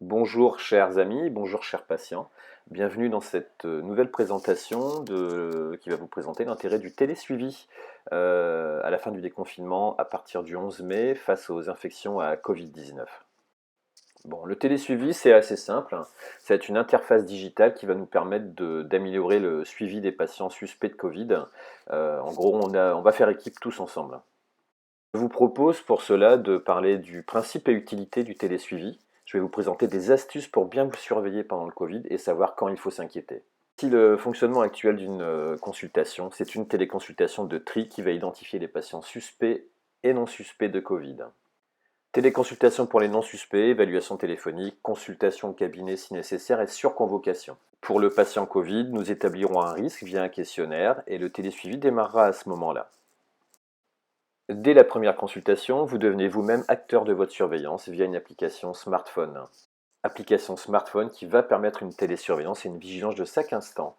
Bonjour chers amis, bonjour chers patients. Bienvenue dans cette nouvelle présentation qui va vous présenter l'intérêt du télésuivi à la fin du déconfinement à partir du 11 mai face aux infections à Covid-19. Bon, le télésuivi, c'est assez simple, hein. C'est une interface digitale qui va nous permettre d'améliorer le suivi des patients suspects de Covid. En gros, on va faire équipe tous ensemble. Je vous propose pour cela de parler du principe et utilité du télésuivi. Je vais vous présenter des astuces pour bien vous surveiller pendant le Covid et savoir quand il faut s'inquiéter. Si le fonctionnement actuel d'une consultation, c'est une téléconsultation de tri qui va identifier les patients suspects et non suspects de Covid. Téléconsultation pour les non suspects, évaluation téléphonique, consultation au cabinet si nécessaire et surconvocation. Pour le patient Covid, nous établirons un risque via un questionnaire et le télésuivi démarrera à ce moment-là. Dès la première consultation, vous devenez vous-même acteur de votre surveillance via une application smartphone. Application smartphone qui va permettre une télésurveillance et une vigilance de chaque instant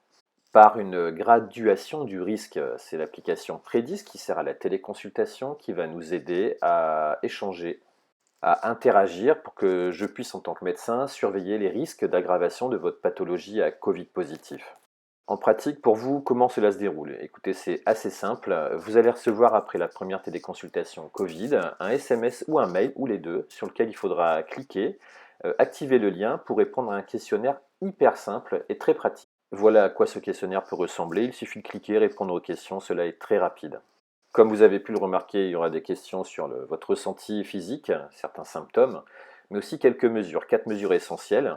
par une graduation du risque. C'est l'application Prédis qui sert à la téléconsultation qui va nous aider à échanger, à interagir pour que je puisse en tant que médecin surveiller les risques d'aggravation de votre pathologie à Covid positif. En pratique, pour vous, comment cela se déroule? Écoutez, c'est assez simple. Vous allez recevoir après la première téléconsultation Covid un SMS ou un mail, ou les deux, sur lequel il faudra cliquer, activer le lien pour répondre à un questionnaire hyper simple et très pratique. Voilà à quoi ce questionnaire peut ressembler. Il suffit de cliquer, répondre aux questions, cela est très rapide. Comme vous avez pu le remarquer, il y aura des questions sur votre ressenti physique, certains symptômes, mais aussi quelques mesures, 4 mesures essentielles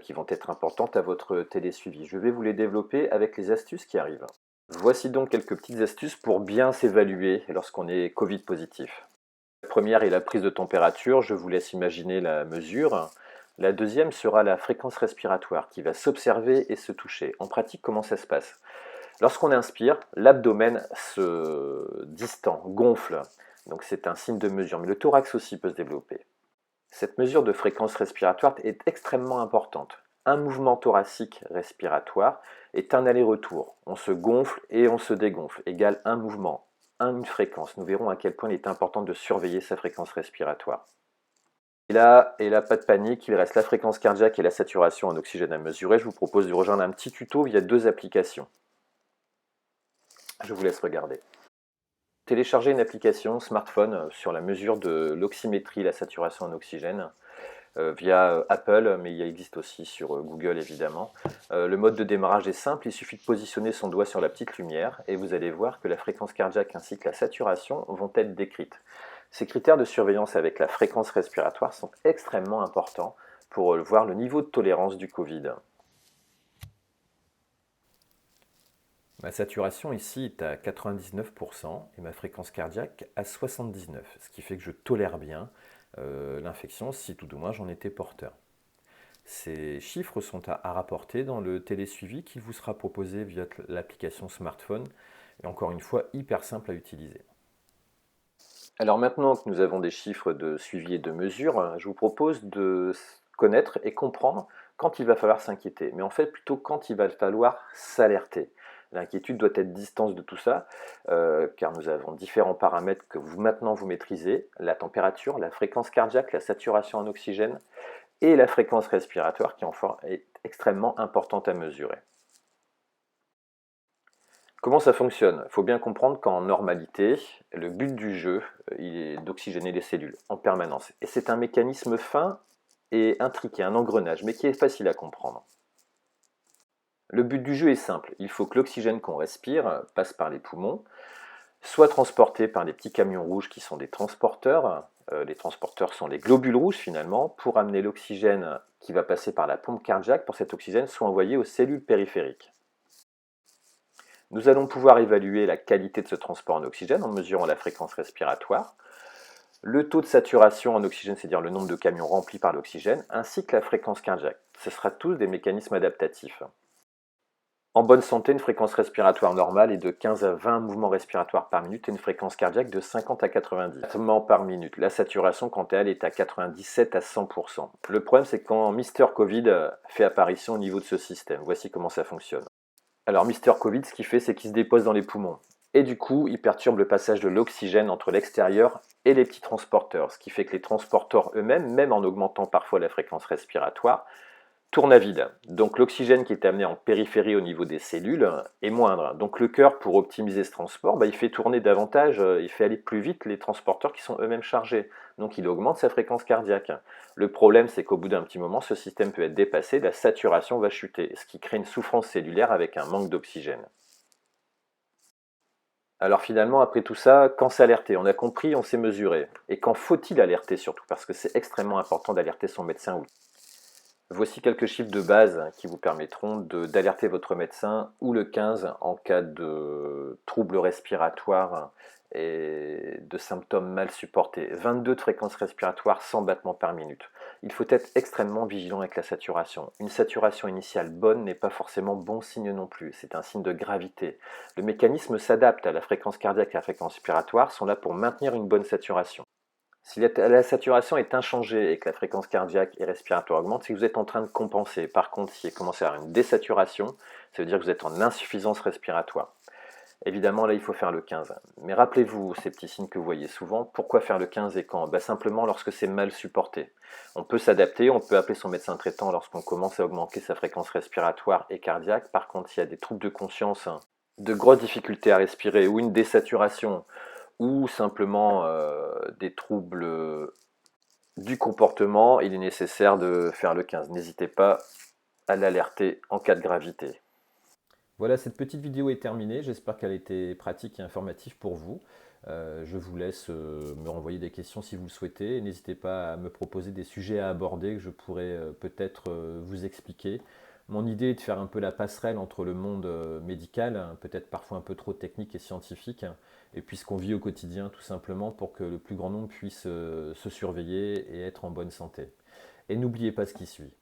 qui vont être importantes à votre télésuivi. Je vais vous les développer avec les astuces qui arrivent. Voici donc quelques petites astuces pour bien s'évaluer lorsqu'on est Covid positif. La première est la prise de température, je vous laisse imaginer la mesure. La deuxième sera la fréquence respiratoire qui va s'observer et se toucher. En pratique, comment ça se passe? Lorsqu'on inspire, l'abdomen se distend, gonfle, donc c'est un signe de mesure, mais le thorax aussi peut se développer. Cette mesure de fréquence respiratoire est extrêmement importante. Un mouvement thoracique respiratoire est un aller-retour. On se gonfle et on se dégonfle, égale un mouvement, une fréquence. Nous verrons à quel point il est important de surveiller sa fréquence respiratoire. Et là, pas de panique, il reste la fréquence cardiaque et la saturation en oxygène à mesurer. Je vous propose de rejoindre un petit tuto via 2 applications. Je vous laisse regarder. Téléchargez une application smartphone sur la mesure de l'oxymétrie, la saturation en oxygène, via Apple, mais il existe aussi sur Google évidemment. Le mode de démarrage est simple, il suffit de positionner son doigt sur la petite lumière et vous allez voir que la fréquence cardiaque ainsi que la saturation vont être décrites. Ces critères de surveillance avec la fréquence respiratoire sont extrêmement importants pour voir le niveau de tolérance du Covid. Ma saturation ici est à 99% et ma fréquence cardiaque à 79%, ce qui fait que je tolère bien l'infection si tout au moins j'en étais porteur. Ces chiffres sont à rapporter dans le télésuivi qui vous sera proposé via l'application smartphone et encore une fois hyper simple à utiliser. Alors maintenant que nous avons des chiffres de suivi et de mesure, je vous propose de connaître et comprendre quand il va falloir s'inquiéter, mais en fait plutôt quand il va falloir s'alerter. L'inquiétude doit être distance de tout ça, car nous avons différents paramètres que vous maintenant vous maîtrisez, la température, la fréquence cardiaque, la saturation en oxygène et la fréquence respiratoire qui enfin est extrêmement importante à mesurer. Comment ça fonctionne? Il faut bien comprendre qu'en normalité, le but du jeu, il est d'oxygéner les cellules en permanence. Et c'est un mécanisme fin et intriqué, un engrenage, mais qui est facile à comprendre. Le but du jeu est simple, il faut que l'oxygène qu'on respire passe par les poumons, soit transporté par les petits camions rouges qui sont des transporteurs. Les transporteurs sont les globules rouges finalement, pour amener l'oxygène qui va passer par la pompe cardiaque, pour cet oxygène soit envoyé aux cellules périphériques. Nous allons pouvoir évaluer la qualité de ce transport en oxygène en mesurant la fréquence respiratoire, le taux de saturation en oxygène, c'est-à-dire le nombre de camions remplis par l'oxygène, ainsi que la fréquence cardiaque. Ce sera tous des mécanismes adaptatifs. En bonne santé, une fréquence respiratoire normale est de 15 à 20 mouvements respiratoires par minute et une fréquence cardiaque de 50 à 90 battements par minute. La saturation, quant à elle, est à 97 à 100%. Le problème, c'est quand Mister Covid fait apparition au niveau de ce système. Voici comment ça fonctionne. Alors, Mister Covid, ce qu'il fait, c'est qu'il se dépose dans les poumons. Et du coup, il perturbe le passage de l'oxygène entre l'extérieur et les petits transporteurs, ce qui fait que les transporteurs eux-mêmes, même en augmentant parfois la fréquence respiratoire, tourne à vide. Donc l'oxygène qui est amené en périphérie au niveau des cellules est moindre. Donc le cœur, pour optimiser ce transport, il fait tourner davantage, il fait aller plus vite les transporteurs qui sont eux-mêmes chargés. Donc il augmente sa fréquence cardiaque. Le problème, c'est qu'au bout d'un petit moment, ce système peut être dépassé, la saturation va chuter, ce qui crée une souffrance cellulaire avec un manque d'oxygène. Alors finalement, après tout ça, quand s'alerter? On a compris, on s'est mesuré. Et quand faut-il alerter surtout? Parce que c'est extrêmement important d'alerter son médecin. Voici quelques chiffres de base qui vous permettront d'alerter votre médecin ou le 15 en cas de troubles respiratoires et de symptômes mal supportés. 22 de fréquence respiratoire, 100 battements par minute. Il faut être extrêmement vigilant avec la saturation. Une saturation initiale bonne n'est pas forcément bon signe non plus, c'est un signe de gravité. Le mécanisme s'adapte à la fréquence cardiaque et à la fréquence respiratoire, sont là pour maintenir une bonne saturation. Si la saturation est inchangée et que la fréquence cardiaque et respiratoire augmente, c'est que vous êtes en train de compenser. Par contre, si vous commencez à avoir une désaturation, ça veut dire que vous êtes en insuffisance respiratoire. Évidemment, là, il faut faire le 15. Mais rappelez-vous ces petits signes que vous voyez souvent. Pourquoi faire le 15 et quand? Simplement lorsque c'est mal supporté. On peut s'adapter, on peut appeler son médecin traitant lorsqu'on commence à augmenter sa fréquence respiratoire et cardiaque. Par contre, s'il y a des troubles de conscience, de grosses difficultés à respirer ou une désaturation, ou simplement des troubles du comportement, il est nécessaire de faire le 15. N'hésitez pas à l'alerter en cas de gravité. Voilà, cette petite vidéo est terminée. J'espère qu'elle a été pratique et informative pour vous. Je vous laisse me renvoyer des questions si vous le souhaitez. N'hésitez pas à me proposer des sujets à aborder que je pourrais peut-être vous expliquer. Mon idée est de faire un peu la passerelle entre le monde médical, peut-être parfois un peu trop technique et scientifique, et puis ce qu'on vit au quotidien tout simplement pour que le plus grand nombre puisse se surveiller et être en bonne santé. Et n'oubliez pas ce qui suit.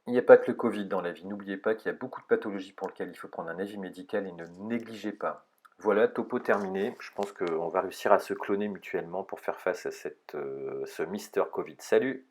Il n'y a pas que le Covid dans la vie. N'oubliez pas qu'il y a beaucoup de pathologies pour lesquelles il faut prendre un avis médical et ne négligez pas. Voilà, topo terminé. Je pense qu'on va réussir à se cloner mutuellement pour faire face à ce Mister Covid. Salut!